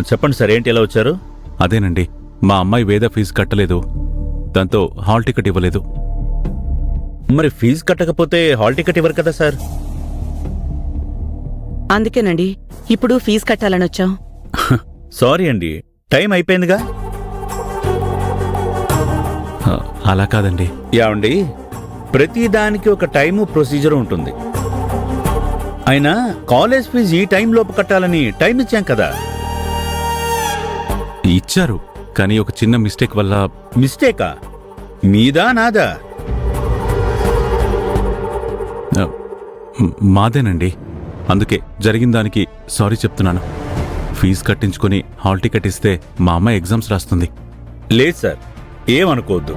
చెప్పండి సార్, ఏంటి ఎలా వచ్చారు? అదేనండి, మా అమ్మాయి వేద ఫీజు కట్టలేదు. దాంతో హాల్ టికెట్ ఇవ్వలేదు. మరి ఫీజు కట్టకపోతే హాల్ టికెట్ ఇవ్వరు కదా సార్? అందుకేనండి ఇప్పుడు ఫీజు కట్టాలని వచ్చాం. సారీ అండి, టైం అయిపోయిందిగా. అలా కాదండి. యావండి, ప్రతిదానికి ఒక టైము ప్రొసీజర్ ఉంటుంది. అయినా కాలేజ్ ఫీజు ఈ టైంలోపు కట్టాలని టైం ఇచ్చాం కదా. ఇచ్చారు, కానీ ఒక చిన్న మిస్టేక్ వల్ల. మిస్టేకా? మీదా నాదా? మాదేనండి. అందుకే జరిగిన దానికి సారీ చెప్తున్నాను. ఫీజు కట్టించుకుని హాల్ టికెట్ ఇస్తే మా అమ్మాయి ఎగ్జామ్స్ రాస్తుంది. లేదు సార్, ఏమనుకోవద్దు.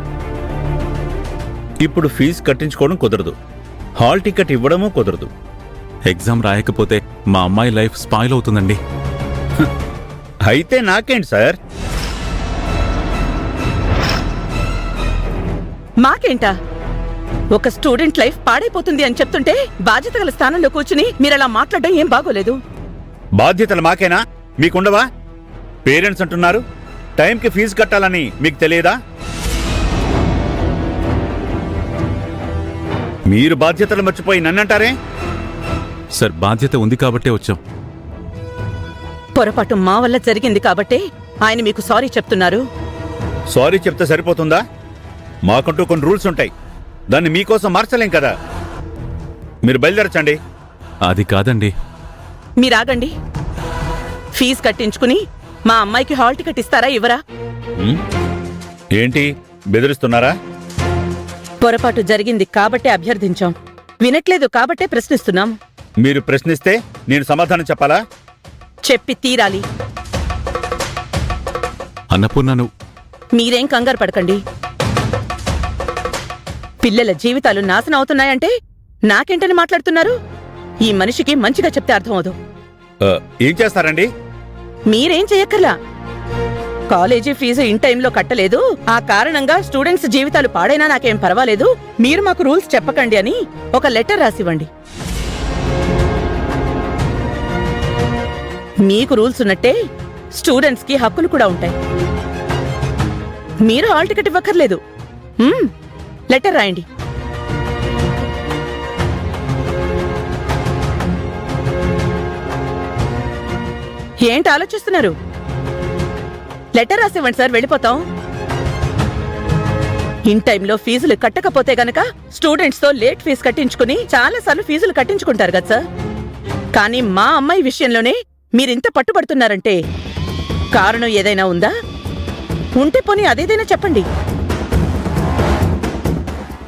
ఇప్పుడు ఫీజు కట్టించుకోవడం కుదరదు, హాల్ టికెట్ ఇవ్వడమూ కుదరదు. ఎగ్జామ్ రాయకపోతే మా అమ్మాయి లైఫ్ స్పాయిల్ అవుతుందండి. అయితే నాకేంటి సార్? మాకేంటా? ఒక స్టూడెంట్ లైఫ్ పాడైపోతుంది అని చెప్తుంటే బాధ్యత గల స్థానంలో కూర్చుని మీరలా మాట్లాడడం ఏం బాగోలేదు. బాధ్యతలు మాకేనా, మీకుండవా? పేరెంట్స్ అంటున్నారు, టైంకి ఫీజు కట్టాలని మీకు తెలియదా? మీరు బాధ్యతలు మర్చిపోయి నన్నంటారే? సార్, బాధ్యత ఉంది కాబట్టే వచ్చాం. పొరపాటు మా వల్ల జరిగింది కాబట్టే ఆయన మీకు సారీ చెప్తున్నారు. సారీ చెప్తే సరిపోతుందా? మాకంటూ కొన్ని రూల్స్ ఉంటాయి, దాన్ని మీకోసం మార్చలేం కదా. మీరు బయలుదేరచండి. అది కాదండి. మీరాగండి. ఫీజు కట్టించుకుని మా అమ్మాయికి హాల్ టికెట్ ఇస్తారా ఇవ్వరా? ఏంటి బెదిరిస్తున్నారా? పొరపాటు జరిగింది కాబట్టే అభ్యర్థించాం, వినట్లేదు కాబట్టే ప్రశ్నిస్తున్నాం. మీరు ప్రశ్నిస్తే నేను సమాధానం చెప్పాలా? చెప్పి తీరాలి. అన్నపూర్ణను. మీరేం కంగారు పడకండి. పిల్లల జీవితాలు నాశనం అవుతున్నాయంటే నాకేంటని మాట్లాడుతున్నారు? ఈ మనిషికి మంచిగా చెప్తే అర్థమవుదు. ఏం చేస్తారండి? మీరేం చెయ్యక్కర్లా. కాలేజీ ఫీజు ఇన్ టైంలో కట్టలేదు, ఆ కారణంగా స్టూడెంట్స్ జీవితాలు పాడైనా నాకేం పర్వాలేదు, మీరు మాకు రూల్స్ చెప్పకండి అని ఒక లెటర్ రాసివ్వండి. మీకు రూల్స్ ఉన్నట్టే స్టూడెంట్స్ కి హక్కులు కూడా ఉంటాయి. మీరు హాల్ టికెట్ ఇవ్వక్కర్లేదు. లెటర్ రాయండి. ఏంటి ఆలోచిస్తున్నారు? లెటర్ రాసివ్వండి సార్, వెళ్ళిపోతాం. ఇన్ టైంలో ఫీజులు కట్టకపోతే గనక స్టూడెంట్స్ తో లేట్ ఫీజు కట్టించుకుని చాలాసార్లు ఫీజులు కట్టించుకుంటారు కదా సార్. కానీ మా అమ్మాయి విషయంలోనే మీరింత పట్టుబడుతున్నారంటే కారణం ఏదైనా ఉందా? ఉంటే పోనీ అదేదైనా చెప్పండి.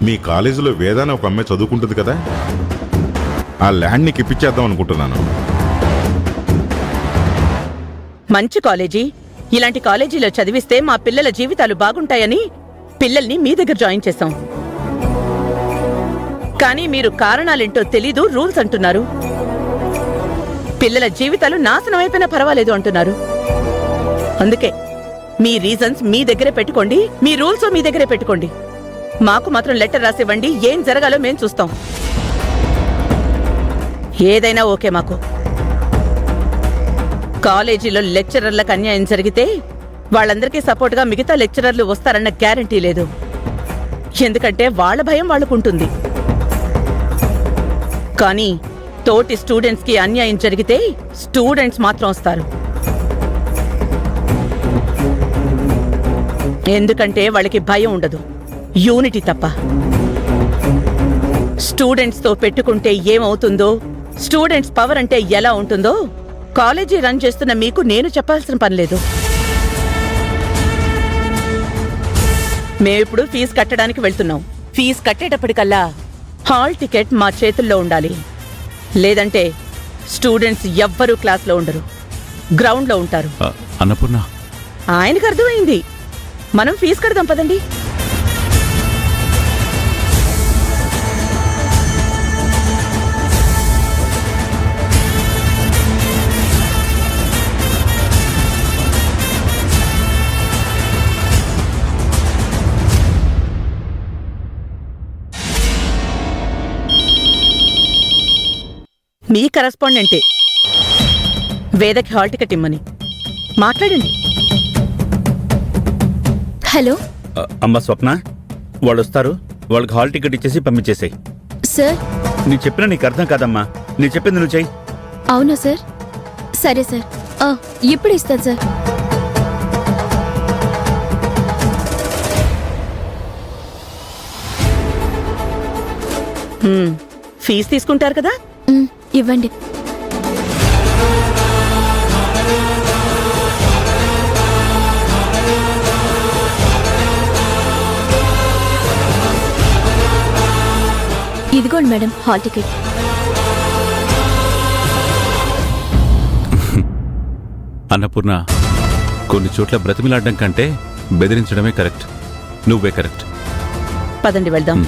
మీ కాలేజీలో వేదాన ఒక అమ్మాయి చదువుకుంటుంది కదా, ఆ ల్యాండ్ నీకు ఇప్పించేద్దాం అనుకుంటున్నాను. మంచి కాలేజీ, ఇలాంటి కాలేజీలో చదివిస్తే మా పిల్లల జీవితాలు బాగుంటాయని పిల్లల్ని మీ దగ్గర జాయిన్ చేశాం. కానీ మీరు కారణాలేంటో తెలీదు, రూల్స్ అంటున్నారు. పిల్లల జీవితాలు నాశనం అయిపోయినా పర్వాలేదు అంటున్నారు. అందుకే మీ రీజన్స్ మీ దగ్గరే పెట్టుకోండి, మీ రూల్స్ మీ దగ్గరే పెట్టుకోండి. మాకు మాత్రం లెటర్ రాసివ్వండి, ఏం జరగాలో మేం చూస్తాం. ఏదైనా ఓకే మాకు. కాలేజీలో లెక్చరర్లకు అన్యాయం జరిగితే వాళ్ళందరికీ సపోర్ట్గా మిగతా లెక్చరర్లు వస్తారన్న గ్యారంటీ లేదు. ఎందుకంటే వాళ్ళ భయం వాళ్ళకుంటుంది. కానీ తోటి స్టూడెంట్స్ కి అన్యాయం జరిగితే స్టూడెంట్స్ మాత్రం వస్తారు. ఎందుకంటే వాళ్ళకి భయం ఉండదు, యూనిటీ తప్ప. స్టూడెంట్స్ తో పెట్టుకుంటే ఏమవుతుందో, స్టూడెంట్స్ పవర్ అంటే ఎలా ఉంటుందో కాలేజీ రన్ చేస్తున్న మీకు నేను చెప్పాల్సిన పనిలేదు. మేమిప్పుడు ఫీజు కట్టడానికి వెళ్తున్నాం. ఫీజు కట్టేటప్పటికల్లా హాల్ టికెట్ మా చేతుల్లో ఉండాలి. లేదంటే స్టూడెంట్స్ ఎవ్వరూ క్లాస్లో ఉండరు, గ్రౌండ్లో ఉంటారు. అన్నపూర్ణ, ఆయనకు అర్థమైంది. మనం ఫీజు కడదాం పదండి. మీ కరెస్పాండెంటే వేదకి హాల్ టికెట్ ఇమ్మని. మాట్లాడండి. హలో అమ్మ స్వప్న, వాళ్ళు వస్తారు. వాళ్ళకి హాల్ టికెట్ ఇచ్చేసి పంపించేసాయి. సార్. నేను చెప్పినా నీకు అర్థం కాదమ్మా. నేను చెప్పింది నువ్వు చెయ్యి. అవునా సార్? సరే సార్, ఇప్పుడు ఇస్తాను సార్. ఫీజు తీసుకుంటారు కదా? ఇవ్వండి. ఇదిగోండి మేడం, హాల్ టికెట్. అన్నపూర్ణ, కొన్ని చోట్ల బ్రతిమిలాడడం కంటే బెదిరించడమే కరెక్ట్. నువ్వే కరెక్ట్. పదండి వెళ్దాం.